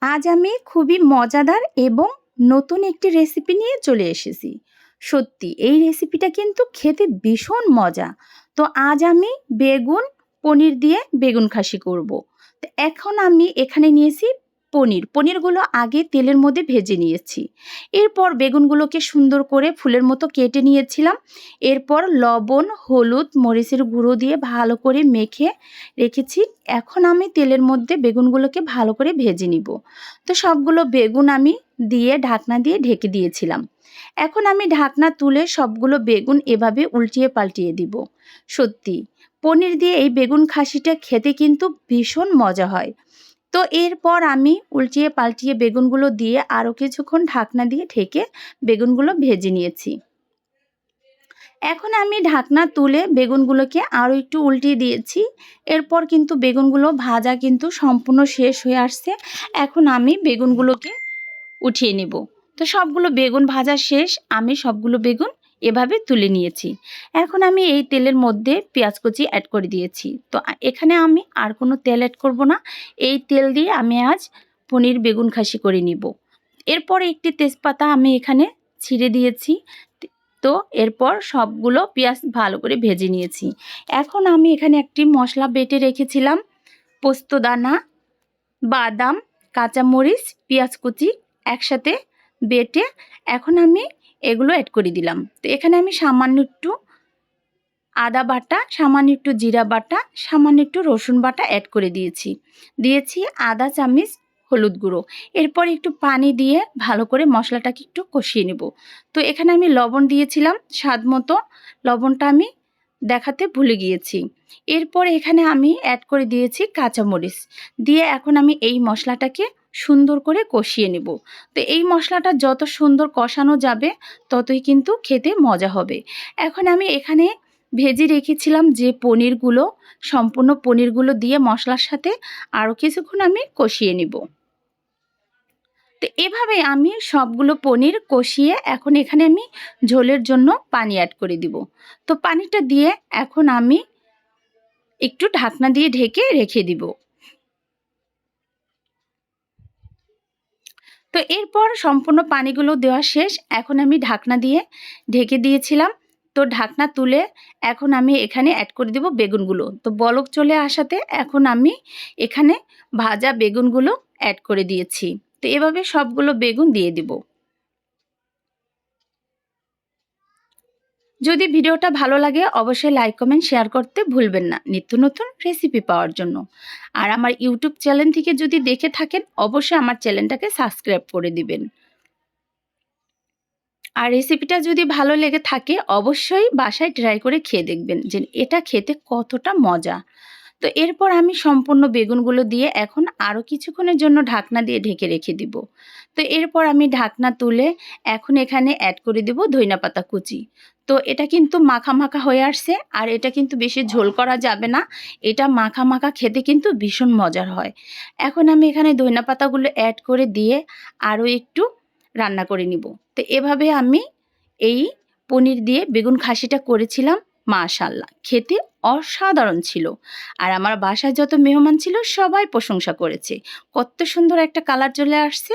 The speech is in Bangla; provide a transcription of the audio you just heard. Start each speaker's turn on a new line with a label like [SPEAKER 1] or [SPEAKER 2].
[SPEAKER 1] আজ আমি খুবই মজাদার এবং নতুন একটি রেসিপি নিয়ে চলে এসেছি। সত্যি এই রেসিপিটা কিন্তু খেতে ভীষণ মজা। তো আজ আমি বেগুন, পনির দিয়ে বেগুন খাসি করব। তো এখন আমি এখানে নিয়েছি পনির। পনিরগুলো আগে তেলের মধ্যে ভেজে নিয়েছি। এরপর বেগুনগুলোকে সুন্দর করে ফুলের মতো কেটে নিয়েছিলাম। এরপর লবণ, হলুদ, মরিচের গুঁড়ো দিয়ে ভালো করে মেখে রেখেছি। এখন আমি তেলের মধ্যে বেগুনগুলোকে ভালো করে ভেজে নিব। তো সবগুলো বেগুন আমি দিয়ে ঢাকনা দিয়ে ঢেকে দিয়েছিলাম। এখন আমি ঢাকনা তুলে সবগুলো বেগুন এভাবে উল্টিয়ে পাল্টিয়ে দিব। সত্যি পনির দিয়ে এই বেগুন খাসিটা খেতে কিন্তু ভীষণ মজা হয়। তো এরপর আমি উল্টিয়ে পাল্টিয়ে বেগুনগুলো দিয়ে আরও কিছুক্ষণ ঢাকনা দিয়ে ঢেকে বেগুনগুলো ভেজে নিয়েছি। এখন আমি ঢাকনা তুলে বেগুনগুলোকে আরও একটু উল্টিয়ে দিয়েছি। এরপর কিন্তু বেগুনগুলো ভাজা কিন্তু সম্পূর্ণ শেষ হয়ে আসছে। এখন আমি বেগুনগুলোকে উঠিয়ে নেব। তো সবগুলো বেগুন ভাজা শেষ, আমি সবগুলো বেগুন এভাবে তুলে নিয়েছি। এখন আমি এই তেলের মধ্যে পেঁয়াজ কুচি অ্যাড করে দিয়েছি। তো এখানে আমি আর কোনো তেল অ্যাড করব না। এই তেল দিয়ে আমি আজ পনির বেগুন খাসি করে নিব। এরপর একটি তেজপাতা আমি এখানে ছিঁড়ে দিয়েছি। তো এরপর সবগুলো পেঁয়াজ ভালো করে ভেজে নিয়েছি। এখন আমি এখানে একটি মশলা বেটে রেখেছিলাম। পোস্তদানা, বাদাম, কাঁচামরিচ, পেঁয়াজ কুচি একসাথে বেটে এখন আমি এগুলো অ্যাড করে দিলাম। তো এখানে আমি সামান্য একটু আদা বাটা, সামান্য একটু জিরা বাটা, সামান্য একটু রসুন বাটা অ্যাড করে দিয়েছি আধা চামচ হলুদ গুঁড়ো। এরপর একটু পানি দিয়ে ভালো করে মশলাটাকে একটু কষিয়ে নেব। তো এখানে আমি লবণ দিয়েছিলাম স্বাদ মতো, লবণটা আমি দেখাতে ভুলে গিয়েছি। এরপর এখানে আমি অ্যাড করে দিয়েছি কাঁচামরিচ দিয়ে এখন আমি এই মশলাটাকে সুন্দর করে কষিয়ে নেব। তো এই মশলাটা যত সুন্দর কষানো যাবে ততই কিন্তু খেতে মজা হবে। এখন আমি এখানে ভেজে রেখেছিলাম যে পনিরগুলো, সম্পূর্ণ পনিরগুলো দিয়ে মশলার সাথে আরও কিছুক্ষণ আমি কষিয়ে নেব। তো এভাবে আমি সবগুলো পনির কষিয়ে এখন এখানে আমি ঝোলের জন্য পানি অ্যাড করে দিব। তো পানিটা দিয়ে এখন আমি একটু ঢাকনা দিয়ে ঢেকে রেখে দিব। তো এরপর সম্পূর্ণ পানিগুলো দেওয়া শেষ। এখন আমি ঢাকনা দিয়ে ঢেকে দিয়েছিলাম। তো ঢাকনা তুলে এখন আমি এখানে অ্যাড করে দেব বেগুনগুলো। তো বলক চলে আসাতে এখন আমি এখানে ভাজা বেগুনগুলো অ্যাড করে দিয়েছি। তো এভাবে সবগুলো বেগুন দিয়ে দিব। যদি ভিডিওটা ভালো লাগে অবশ্যই লাইক, কমেন্ট, শেয়ার করতে ভুলবেন না নিত্য নতুন রেসিপি পাওয়ার জন্য। আর আমার ইউটিউব চ্যানেল থেকে যদি দেখে থাকেন অবশ্যই আমার চ্যানেলটাকে সাবস্ক্রাইব করে দিবেন। আর রেসিপিটা যদি ভালো লেগে থাকে অবশ্যই বাসায় ট্রাই করে খেয়ে দেখবেন যে এটা খেতে কতটা মজা। তো এরপর আমি সম্পূর্ণ বেগুনগুলো দিয়ে এখন আরও কিছুক্ষণের জন্য ঢাকনা দিয়ে ঢেকে রেখে দিব। তো এরপর আমি ঢাকনা তুলে এখন এখানে অ্যাড করে দেব ধইনাপাতা কুচি। তো এটা কিন্তু মাখা মাখা হয়ে আসছে, আর এটা কিন্তু বেশি ঝোল করা যাবে না। এটা মাখা মাখা খেতে কিন্তু ভীষণ মজার হয়। এখন আমি এখানে ধইনাপাতাগুলো অ্যাড করে দিয়ে আরও একটু রান্না করে নিব। তো এভাবে আমি এই পনির দিয়ে বেগুন খাসিটা করেছিলাম। মাশাআল্লাহ খেতে অসাধারণ ছিল। আর আমার বাসায় যত মেহমান ছিল সবাই প্রশংসা করেছে। কত সুন্দর একটা কালার চলে আসছে।